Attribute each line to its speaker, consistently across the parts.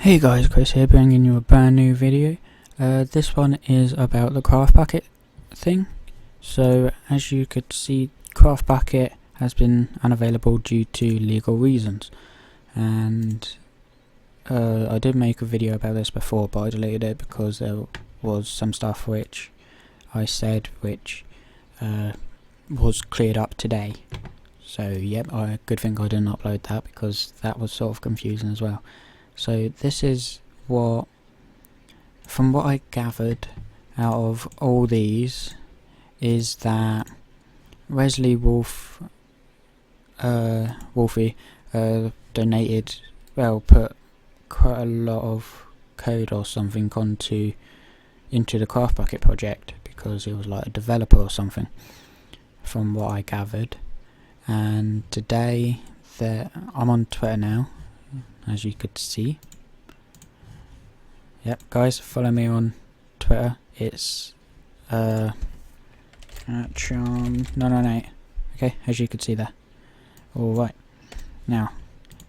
Speaker 1: Hey guys, Chris here, bringing you a brand new video. This one is about the CraftBukkit thing. So as you could see, CraftBukkit has been unavailable due to legal reasons, and I did make a video about this before, but I deleted it because there was some stuff which I said which was cleared up today. So yep, good thing I didn't upload that because that was sort of confusing as well. So this is what, from what I gathered out of all these, is that Wesley Wolfie donated, put quite a lot of code or something into the CraftBukkit project because he was like a developer or something, from what I gathered. And today, I'm on Twitter now, as you could see. Yep, guys, follow me on Twitter. It's @charm998. Okay, as you could see there. Alright, now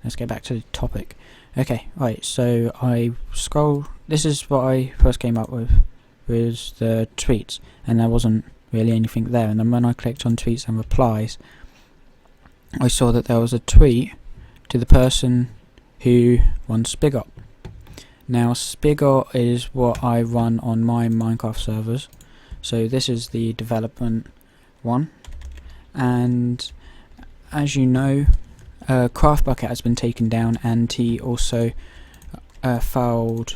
Speaker 1: let's get back to the topic. Okay, right, so I scroll. This is what I first came up with, was the tweets, and there wasn't really anything there. And then when I clicked on tweets and replies, I saw that there was a tweet to the person who runs Spigot. Now Spigot is what I run on my Minecraft servers, so this is the development one. And as you know, CraftBukkit has been taken down, and he also filed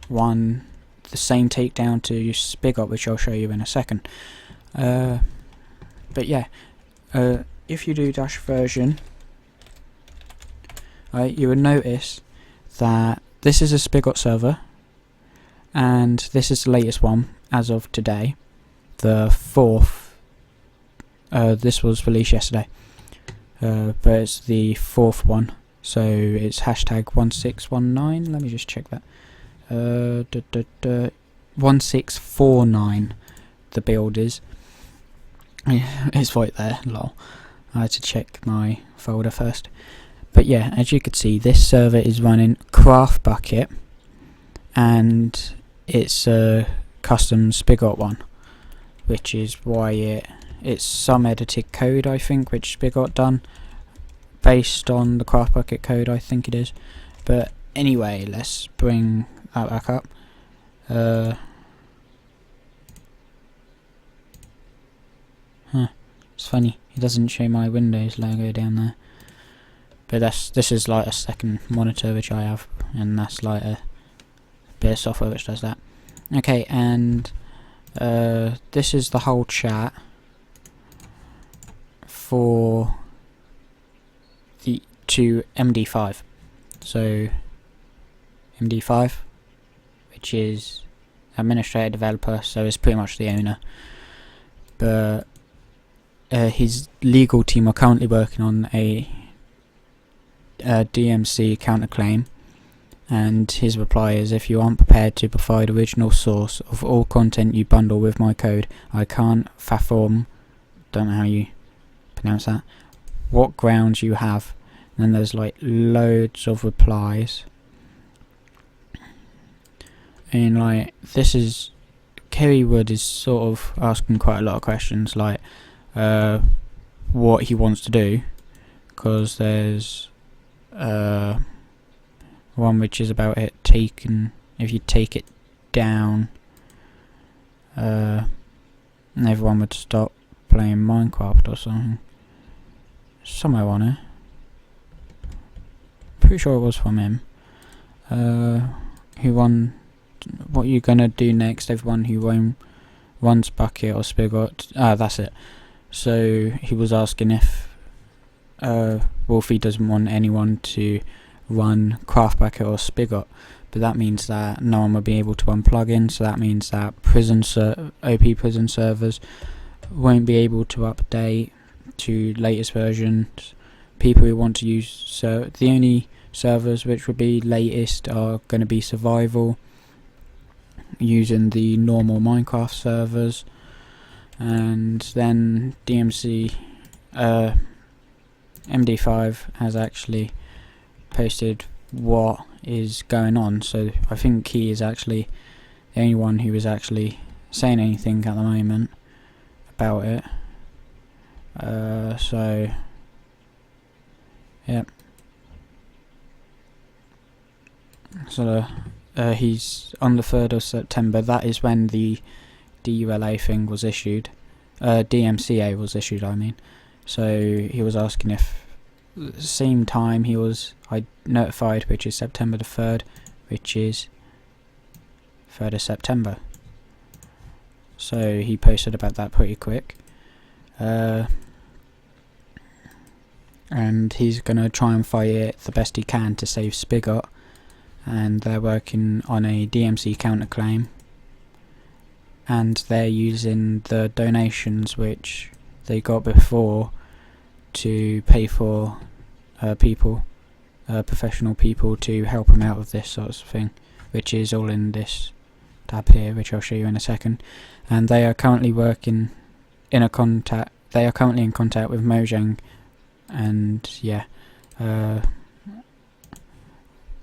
Speaker 1: the same takedown to Spigot, which I'll show you in a second. But yeah, if you do dash version, right, you would notice that this is a Spigot server, and this is the latest one as of today, the 4th. This was released yesterday, but it's the 4th one, so it's #1619. Let me just check that. 1649 the build is. It's right there, lol. I had to check my folder first. But yeah, as you can see, this server is running CraftBukkit, and it's a custom Spigot one, which is why it's some edited code, I think, which Spigot done based on the CraftBukkit code, I think it is. But anyway, let's bring that back up. It's funny, it doesn't show my Windows logo down there. But this is like a second monitor which I have, and that's like a bit of software which does that. Okay, and this is the whole chat for to MD5. So MD5, which is administrator developer, so it's pretty much the owner. But his legal team are currently working on a DMC counterclaim, and his reply is, if you aren't prepared to provide original source of all content you bundle with my code, I can't fathom, don't know how you pronounce that, what grounds you have. And then there's like loads of replies, and like this is, Kerry Wood is sort of asking quite a lot of questions, like what he wants to do, because there's one which is about it taken, if you take it down, everyone would stop playing Minecraft or something. Somewhere on it, pretty sure it was from him. Who won? What you gonna do next? Everyone who runs Bukkit or Spigot. That's it. So he was asking if Wolfie doesn't want anyone to run CraftBukkit or Spigot, but that means that no one will be able to run plugins, so that means that OP prison servers won't be able to update to latest versions. People who want to use the only servers which will be latest are going to be survival, using the normal Minecraft servers. And then DMC MD5 has actually posted what is going on, so I think he is actually the only one who is actually saying anything at the moment about it. So yep. So he's on the 3rd of September. That is when the DULA thing was issued. DMCA was issued, I mean. So he was asking if the same time I notified, which is September the 3rd, which is 3rd of September. So he posted about that pretty quick. And he's going to try and fight it the best he can to save Spigot, and they're working on a DMC counterclaim, and they're using the donations which they got before to pay for professional people to help them out with this sort of thing, which is all in this tab here, which I'll show you in a second. And they are currently in contact with Mojang, and yeah,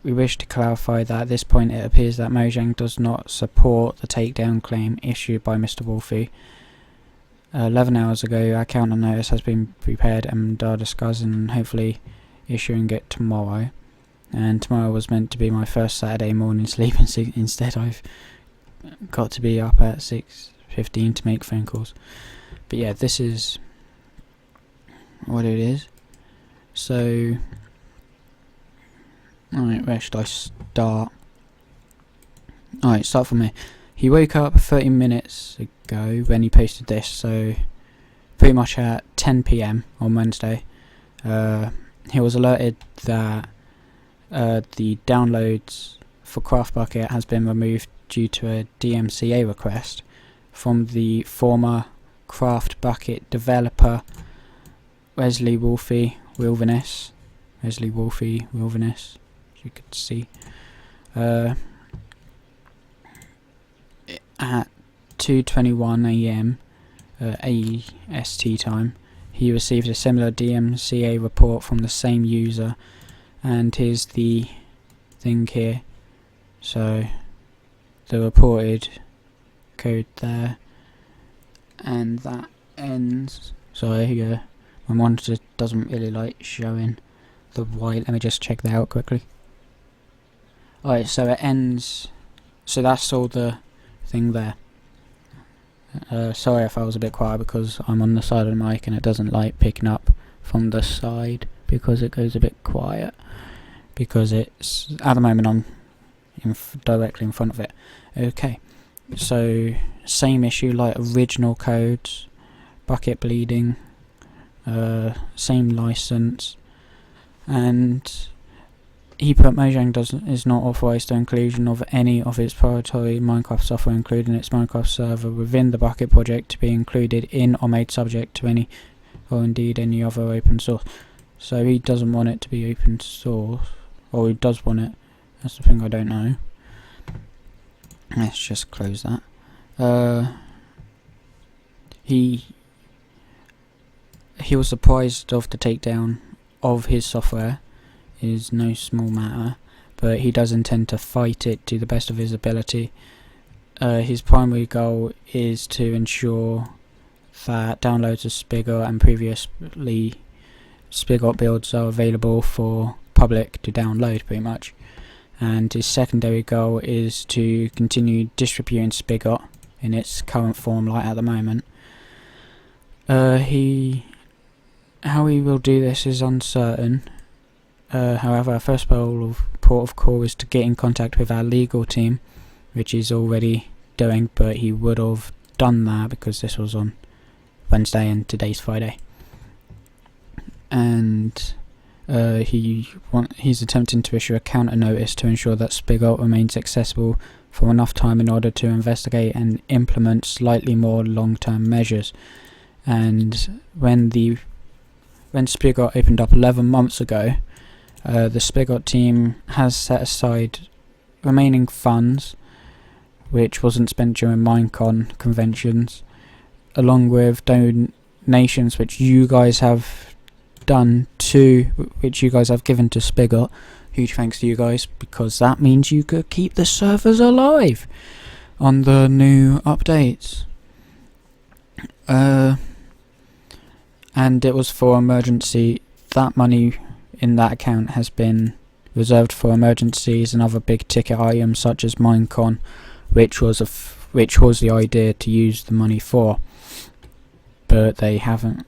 Speaker 1: we wish to clarify that at this point it appears that Mojang does not support the takedown claim issued by Mr. Wolfie. 11 hours ago, our counter notice has been prepared and are discussing and hopefully issuing it tomorrow. And tomorrow was meant to be my first Saturday morning sleep, and instead I've got to be up at 6:15 to make phone calls. But yeah, this is what it is. So, alright, where should I start? Alright, start from here. He woke up 30 minutes ago when he posted this, so pretty much at 10 PM on Wednesday. He was alerted that the downloads for CraftBukkit has been removed due to a DMCA request from the former CraftBukkit developer Wesley Wolfie Wilderness, as you could see. At 2:21 AM AST time, he received a similar DMCA report from the same user, and here's the thing here. So the reported code there, and that ends. Sorry, here my monitor doesn't really like showing the white. Let me just check that out quickly. Alright, so it ends. So that's all the thing there. Sorry if I was a bit quiet, because I'm on the side of the mic and it doesn't like picking up from the side because it goes a bit quiet, because it's at the moment I'm directly in front of it. Okay, so same issue, like original codes, bucket bleeding, same license, and he put Mojang is not authorized the inclusion of any of its proprietary Minecraft software, including its Minecraft server, within the Bukkit project to be included in or made subject to any, or indeed any other open source. So he doesn't want it to be open source, or he does want it. That's the thing I don't know. Let's just close that. He was surprised of the takedown of his software. Is no small matter, but he does intend to fight it to the best of his ability. His primary goal is to ensure that downloads of Spigot and previously Spigot builds are available for public to download, pretty much. And his secondary goal is to continue distributing Spigot in its current form, like at the moment. How he will do this is uncertain. However, our first port of call is to get in contact with our legal team, which he's already doing, but he would have done that because this was on Wednesday and today's Friday. And he's attempting to issue a counter notice to ensure that Spigot remains accessible for enough time in order to investigate and implement slightly more long-term measures. And when Spigot opened up 11 months ago, the Spigot team has set aside remaining funds which wasn't spent during Minecon conventions, along with donations which you guys have given to Spigot huge thanks to you guys, because that means you could keep the servers alive on the new updates. And it was for emergency. That money in that account has been reserved for emergencies and other big ticket items such as Minecon, which was the idea to use the money for, but they haven't.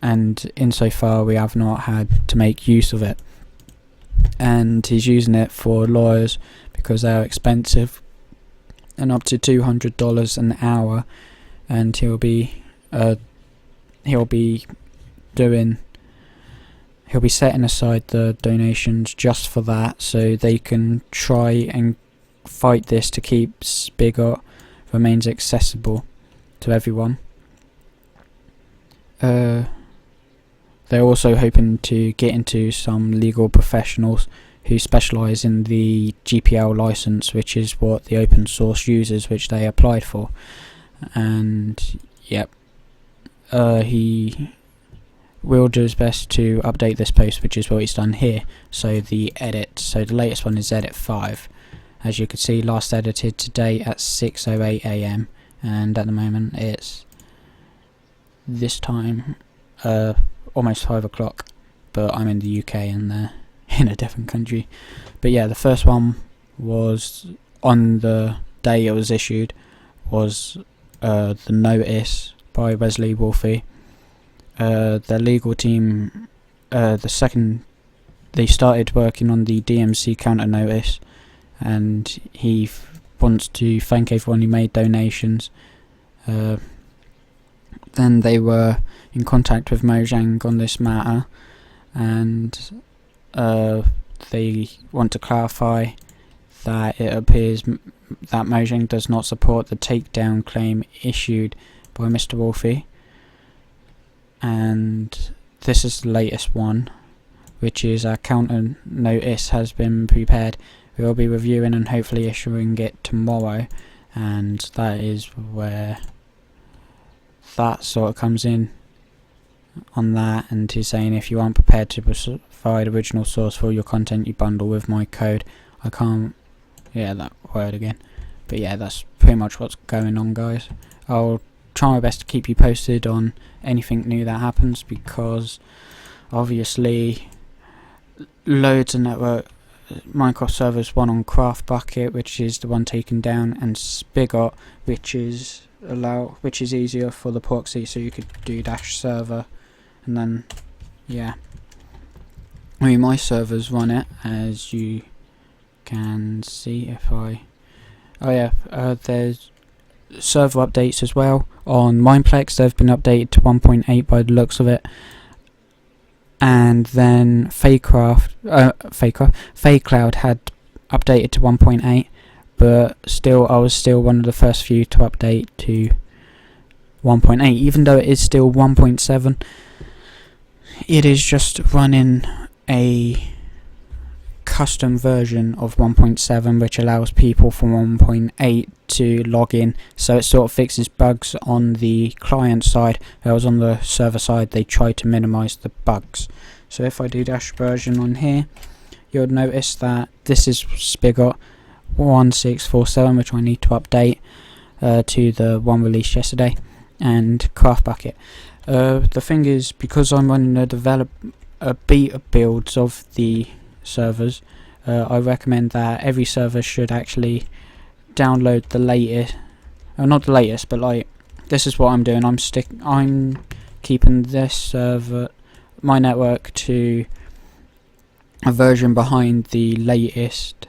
Speaker 1: And insofar we have not had to make use of it, and he's using it for lawyers because they are expensive and up to $200 an hour, and he'll be setting aside the donations just for that, so they can try and fight this to keep Spigot remains accessible to everyone. They're also hoping to get into some legal professionals who specialise in the GPL license, which is what the open source uses, which they applied for. And yep, he will do his best to update this post, which is what he's done here. So the latest one is edit 5. As you can see, last edited today at 6:08 AM, and at the moment it's this time almost 5 o'clock, but I'm in the UK and they're in a different country. But yeah, the first one was on the day it was issued, was the notice by Wesley Wolfe. The legal team, they started working on the DMC counter notice, and he wants to thank everyone who made donations. Then they were in contact with Mojang on this matter, and they want to clarify that it appears that Mojang does not support the takedown claim issued by Mr. Wolfe. And this is the latest one, which is our counter notice has been prepared. We will be reviewing and hopefully issuing it tomorrow, and that is where that sort of comes in on that. And he's saying, if you aren't prepared to provide original source for your content you bundle with my code, I can't, that word again, but yeah, that's pretty much what's going on, guys. I'll try my best to keep you posted on anything new that happens, because obviously loads of network Minecraft servers, one on CraftBukkit, which is the one taken down, and Spigot, which is easier for the proxy, so you could do -server, and then my servers run it, as you can see. There's server updates as well on Mineplex. They've been updated to 1.8 by the looks of it, and then Faycloud had updated to 1.8, but I was still one of the first few to update to 1.8, even though it is still 1.7. It is just running a custom version of 1.7, which allows people from 1.8 to log in, so it sort of fixes bugs on the client side, whereas on the server side they try to minimize the bugs. So if I do -version on here, you'll notice that this is Spigot 1647, which I need to update to the one released yesterday, and CraftBukkit. The thing is, because I'm running a beta builds of the servers, I recommend that every server should actually download the latest, not the latest, but like, this is what I'm doing. I'm keeping this server, my network, to a version behind the latest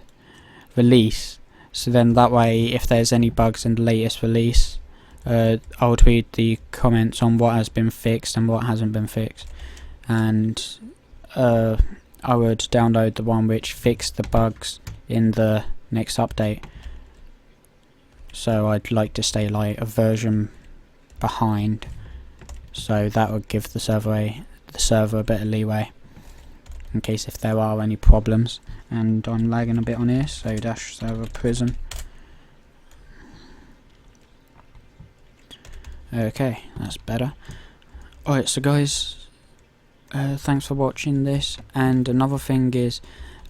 Speaker 1: release, so then that way if there's any bugs in the latest release, I'll read the comments on what has been fixed and what hasn't been fixed, and I would download the one which fixed the bugs in the next update. So I'd like to stay like a version behind, so that would give the server a bit of leeway in case if there are any problems. And I'm lagging a bit on here, so -server prison. Okay, that's better. Alright, so guys, thanks for watching this. And another thing is,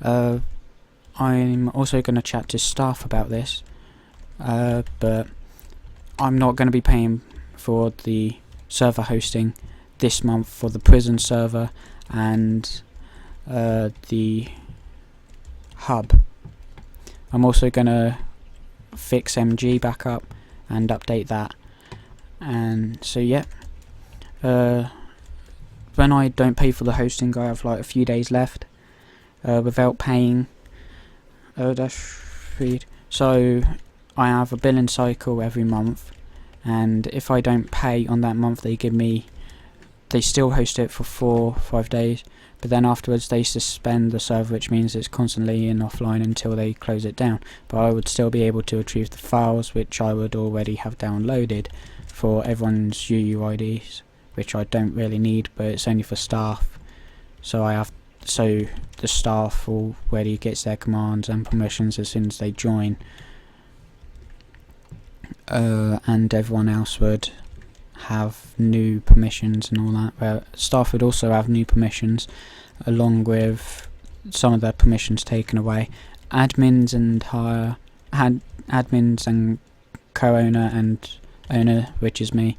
Speaker 1: I'm also going to chat to staff about this, but I'm not going to be paying for the server hosting this month for the prison server and the hub. I'm also going to fix MG back up and update that. And so yeah, when I don't pay for the hosting, I have like a few days left without paying. So I have a billing cycle every month, and if I don't pay on that month, they still host it for 4-5 days, but then afterwards they suspend the server, which means it's constantly in offline until they close it down. But I would still be able to retrieve the files which I would already have downloaded for everyone's UUIDs, which I don't really need, but it's only for staff. So the staff already gets their commands and permissions as soon as they join, and everyone else would have new permissions and all that. Where staff would also have new permissions along with some of their permissions taken away. Admins and co-owner and owner, which is me,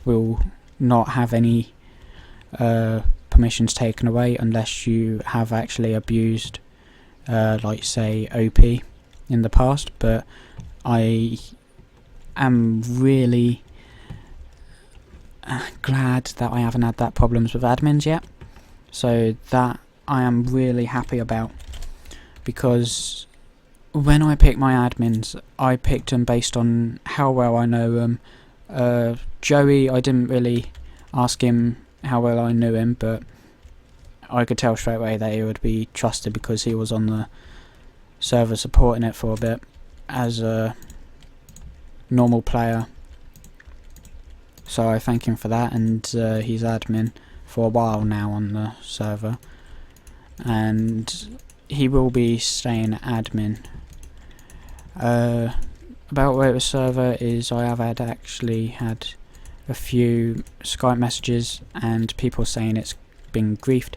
Speaker 1: will not have any permissions taken away unless you have actually abused like say OP in the past. But I am really glad that I haven't had that problems with admins yet, so that I am really happy about, because when I picked my admins, I picked them based on how well I know them. Joey, I didn't really ask him how well I knew him, but I could tell straight away that he would be trusted because he was on the server supporting it for a bit as a normal player. So I thank him for that, and he's admin for a while now on the server, and he will be staying admin. About where the server is, I have actually had a few Skype messages and people saying it's been griefed.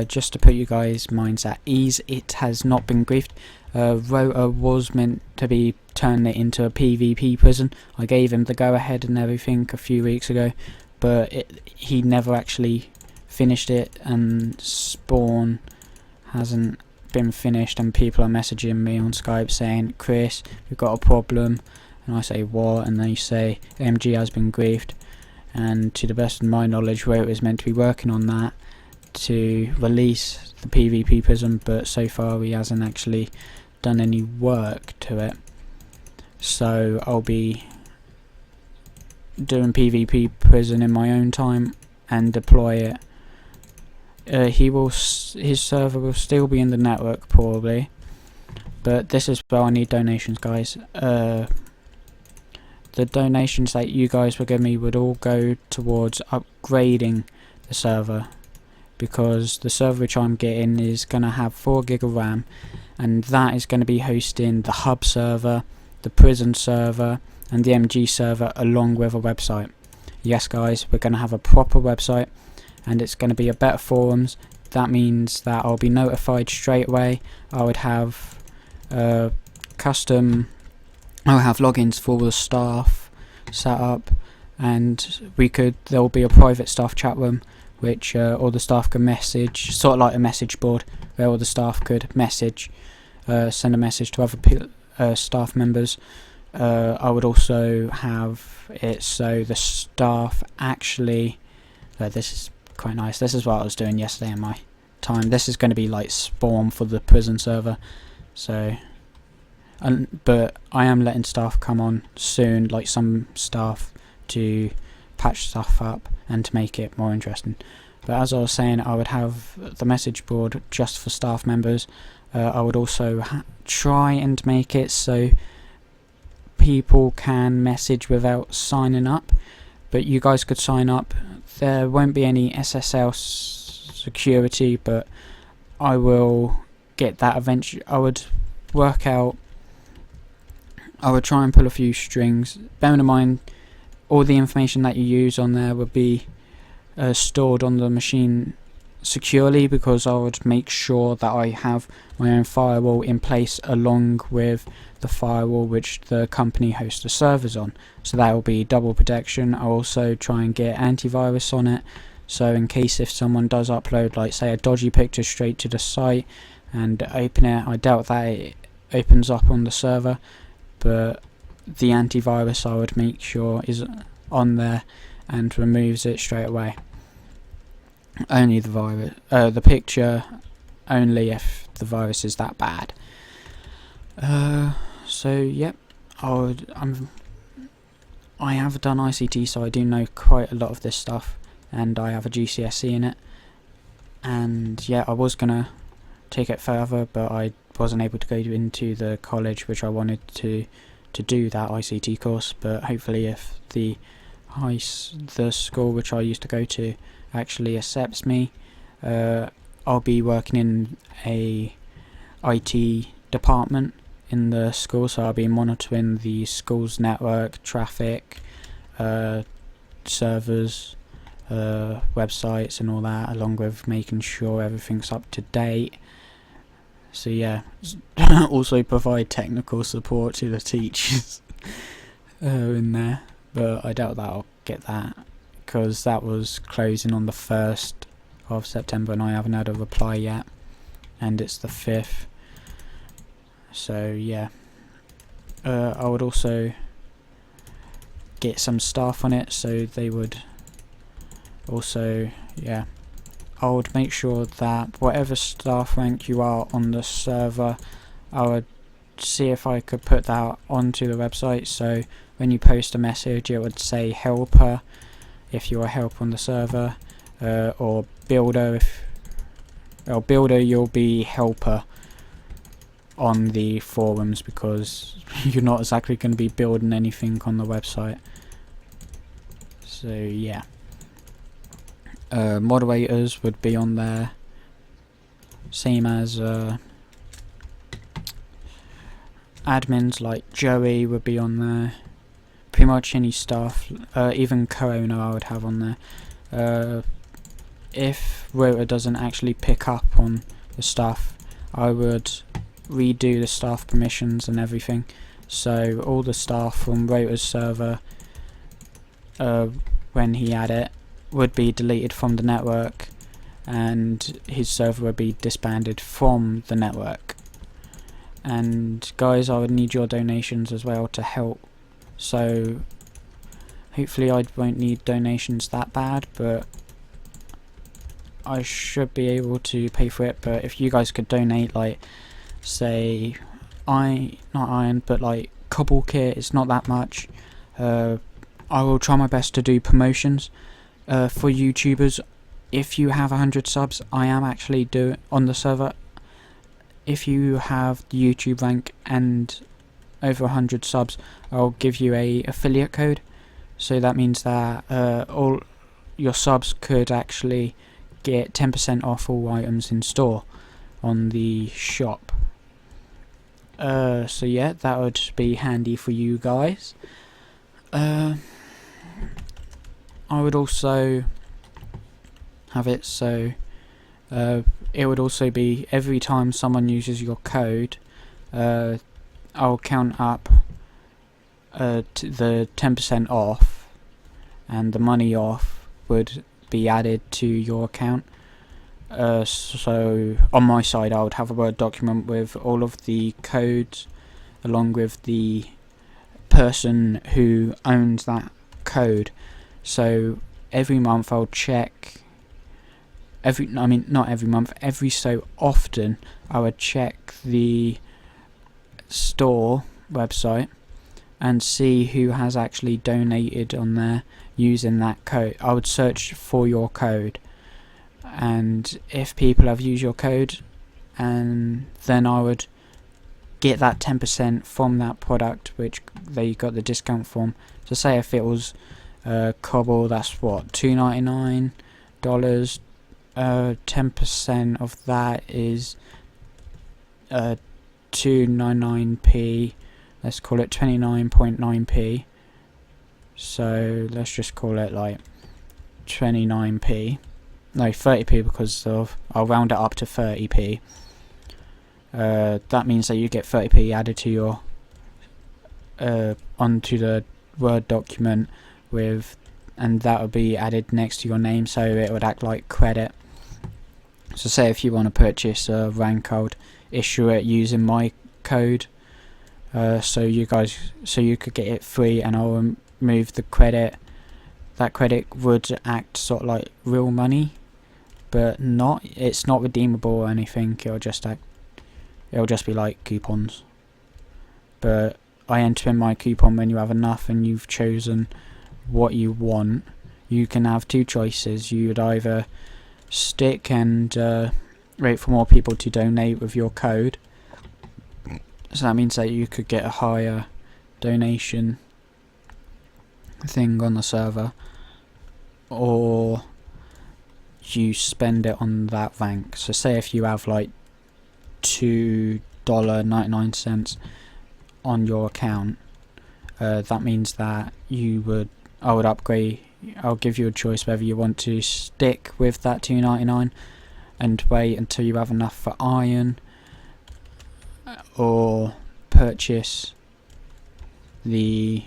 Speaker 1: Just to put you guys' minds at ease, it has not been griefed. Rota was meant to be turning it into a PvP prison. I gave him the go ahead and everything a few weeks ago, but he never actually finished it, and spawn hasn't been finished, and people are messaging me on Skype saying, Chris, we've got a problem, and I say what, and they say MG has been griefed. And to the best of my knowledge, Rota is meant to be working on that to release the PvP prison, but so far he hasn't actually done any work to it. So I'll be doing PvP prison in my own time and deploy it. His server will still be in the network probably, but this is where I need donations, guys. The donations that you guys will give me would all go towards upgrading the server, because the server which I'm getting is going to have 4 GB of RAM, and that is going to be hosting the hub server, the prison server, and the MG server, along with a website. Yes guys, we're going to have a proper website, and it's going to be a better forums. That means that I'll be notified straight away. I would have I'll have logins for the staff set up, and there'll be a private staff chat room which all the staff can message, sort of like a message board where all the staff could message, send a message to other staff members. I would also have it so the staff actually, this is quite nice, this is what I was doing yesterday in my time. This is going to be like spawn for the prison server, so but I am letting staff come on soon, like some staff, to patch stuff up and to make it more interesting. But as I was saying, I would have the message board just for staff members. I would also try and make it so people can message without signing up, but you guys could sign up. There won't be any SSL security, but I will get that eventually. I would try and pull a few strings. Bearing in mind, all the information that you use on there would be stored on the machine securely, because I would make sure that I have my own firewall in place along with the firewall which the company hosts the servers on, so that will be double protection. I'll also try and get antivirus on it, so in case if someone does upload, like say, a dodgy picture straight to the site and open it, I doubt that it opens up on the server, but the antivirus I would make sure is on there and removes it straight away. Only the virus, the picture, only if the virus is that bad. So yep, I have done ICT, so I do know quite a lot of this stuff, and I have a GCSE in it. And yeah, I was gonna take it further, but I wasn't able to go into the college which I wanted to do that ICT course. But hopefully, if the school which I used to go to actually accepts me, I'll be working in a IT department in the school, so I'll be monitoring the school's network, traffic, servers, websites and all that, along with making sure everything's up to date. So yeah, also provide technical support to the teachers in there, but I doubt that I'll get that, because that was closing on the 1st of September and I haven't had a reply yet, and it's the 5th. So yeah, I would also get some staff on it, so they would also, yeah, I would make sure that whatever staff rank you are on the server, I would see if I could put that onto the website, so when you post a message it would say helper if you're a helper on the server, or builder builder, you'll be helper on the forums, because you're not exactly going to be building anything on the website. So yeah, moderators would be on there, same as admins like Joey would be on there. Pretty much any staff, even co-owner I would have on there. If Rota doesn't actually pick up on the stuff, I would redo the staff permissions and everything, so all the staff from Rota's server, when he had it, would be deleted from the network, and his server would be disbanded from the network. And guys, I would need your donations as well to help, so hopefully I won't need donations that bad, but I should be able to pay for it. But if you guys could donate, like say not iron, but like CraftBukkit, it's not that much. I will try my best to do promotions for YouTubers. If you have 100 subs, I am actually on the server. If you have the YouTube rank and over 100 subs, I'll give you a affiliate code, so that means that all your subs could actually get 10% off all items in store on the shop. So yeah, that would be handy for you guys. I would also have it so it would also be every time someone uses your code, I'll count up the 10% off, and the money off would be added to your account. So on my side, I would have a Word document with all of the codes, along with the person who owns that code. So every month I'll check. Not every month, every so often I would check the store website and see who has actually donated on there using that code. I would search for your code, and if people have used your code, and then I would get that 10% from that product which they got the discount from. So say if it was Cobble, that's what, $2.99, 10% of that is 299p, let's call it 29.9p, so let's just call it like 29p, no 30p, because of I'll round it up to 30p. That means that you get 30p added to your onto the Word document and that will be added next to your name, so it would act like credit. So say if you want to purchase a rank, I would issue it using my code, so you could get it free, and I'll remove the credit. That credit would act sort of like real money, but it's not redeemable or anything. It'll just be like coupons. But I enter in my coupon when you have enough and you've chosen what you want. You can have two choices. You would either stick and wait for more people to donate with your code, so that means that you could get a higher donation thing on the server, or you spend it on that rank. So say if you have like $2.99 on your account, that means that I'll give you a choice whether you want to stick with that $2.99 and wait until you have enough for iron, or purchase the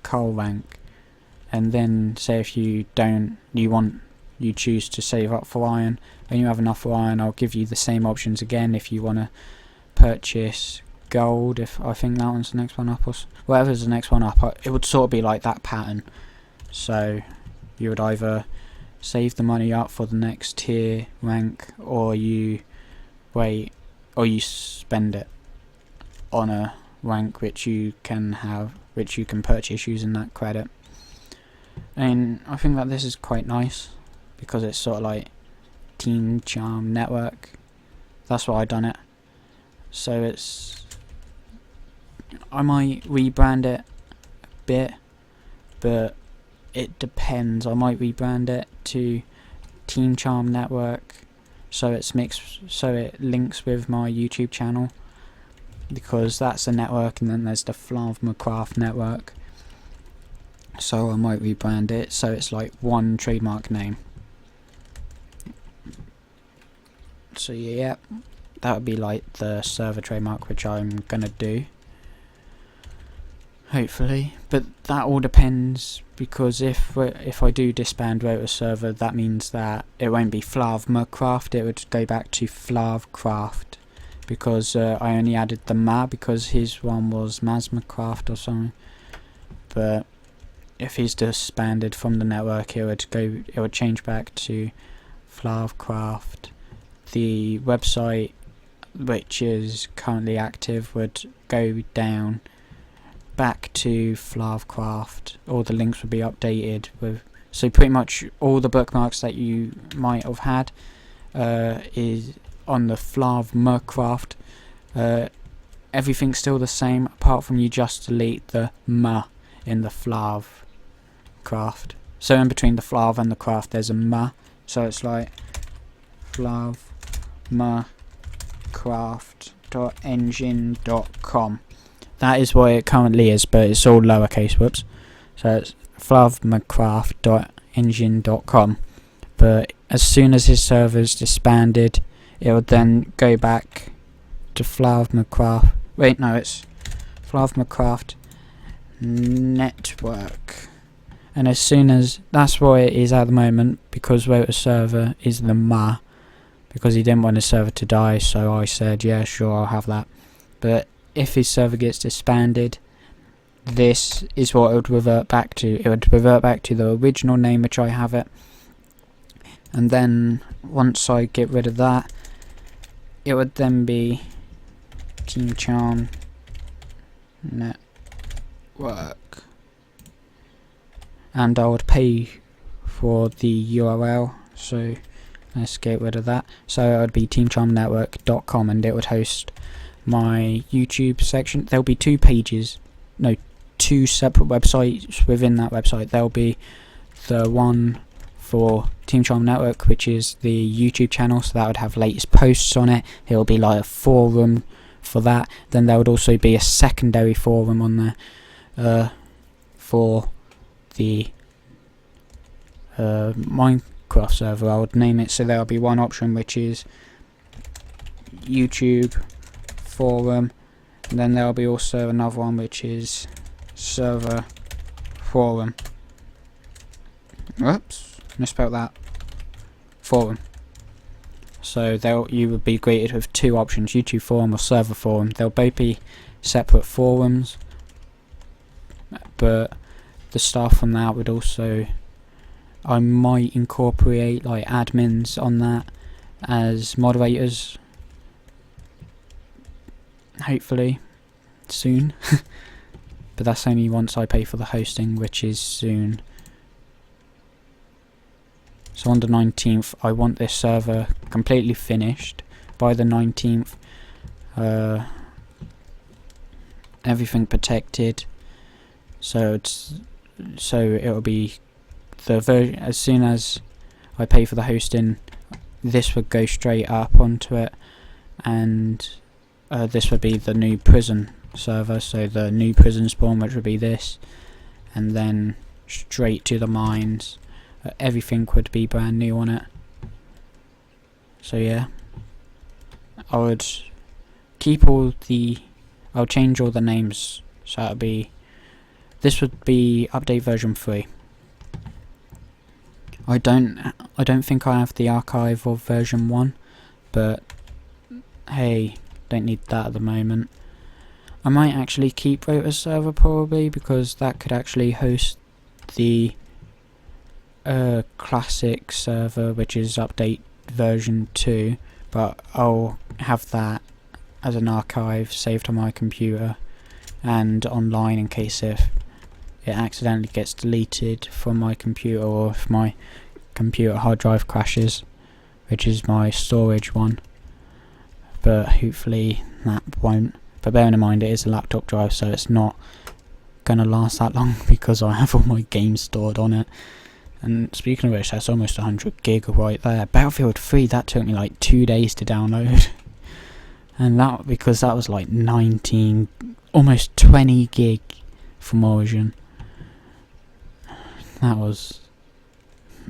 Speaker 1: coal rank. And then say if you choose to save up for iron and you have enough for iron, I'll give you the same options again if you want to purchase gold. If I think that one's the next one up, or whatever's the next one up, it would sort of be like that pattern. So you would either save the money up for the next tier rank, or you wait, or you spend it on a rank which you can purchase using that credit. And I think that this is quite nice because it's sort of like Team Charm Network. That's why I done it. So I might rebrand it a bit, but it depends. I might rebrand it to Team Charm Network, so it links with my YouTube channel, because that's a network, and then there's the Craft network. So I might rebrand it so it's like one trademark name. So yeah, that would be like the server trademark, which I'm gonna do, hopefully. But that all depends, because if I do disband Rotor server, that means that it won't be Craft, it would go back to Craft, because I only added the Ma because his one was Craft or something. But if he's disbanded from the network, it would change back to Craft. The website, which is currently active, would go down back to Craft. All the links would be updated so pretty much all the bookmarks that you might have had is on the Craft. Everything's still the same, apart from you just delete the Ma in the Craft. So in between the Flav and the Craft there's a Ma, so it's like flavmacraft.engine.com. That is what it currently is, but it's all lowercase. Whoops. So it's flavmacraft.engine.com. But as soon as his server's disbanded, it would then go back to Flavmacraft. Wait, no, it's Flavmacraft Network. And as soon as that's what it is at the moment, because Rotor server is the Ma, because he didn't want his server to die, so I said yeah, sure, I'll have that. But if his server gets disbanded, this is what it would revert back to. It would revert back to the original name which I have it, and then once I get rid of that, it would then be Team Charm Network, and I would pay for the URL, so let's get rid of that. So it would be teamcharmnetwork.com, and it would host my YouTube section. There'll be two separate websites within that website. There'll be the one for Team Charm Network, which is the YouTube channel, so that would have latest posts on it. It'll be like a forum for that. Then there would also be a secondary forum on there for the Minecraft server, I would name it so there'll be one option which is YouTube forum, and then there'll be also another one which is server forum. Oops, misspelled that. Forum. So you would be greeted with two options, YouTube forum or server forum. They'll both be separate forums, but the staff from that would also, I might incorporate like admins on that as moderators, hopefully soon. But that's only once I pay for the hosting, which is soon. So on the 19th, I want this server completely finished by the 19th. Everything protected. So it'll be the version as soon as I pay for the hosting. This would go straight up onto it, and this would be the new prison server. So the new prison spawn, which would be this, and then straight to the mines. Everything would be brand new on it. So yeah, I would keep I'll change all the names, so this would be update version 3. I don't think I have the archive of version 1, but hey, don't need that at the moment. I might actually keep Rotor server probably, because that could actually host the classic server, which is update version 2, but I'll have that as an archive saved on my computer and online in case if it accidentally gets deleted from my computer, or if my computer hard drive crashes, which is my storage one, but hopefully that won't. But bearing in mind it is a laptop drive, so it's not gonna last that long because I have all my games stored on it. And speaking of which, that's almost 100 gig right there. Battlefield 3, that took me like 2 days to download. And that because that was like 19, almost 20 gig from Origin. That was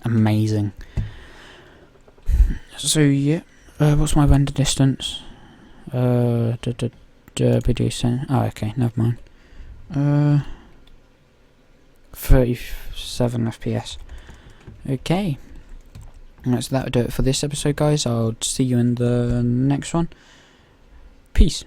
Speaker 1: amazing. So yeah, what's my render distance? Video. Oh, okay, never mind. 37 FPS. Okay, so that would do it for this episode, guys. I'll see you in the next one. Peace.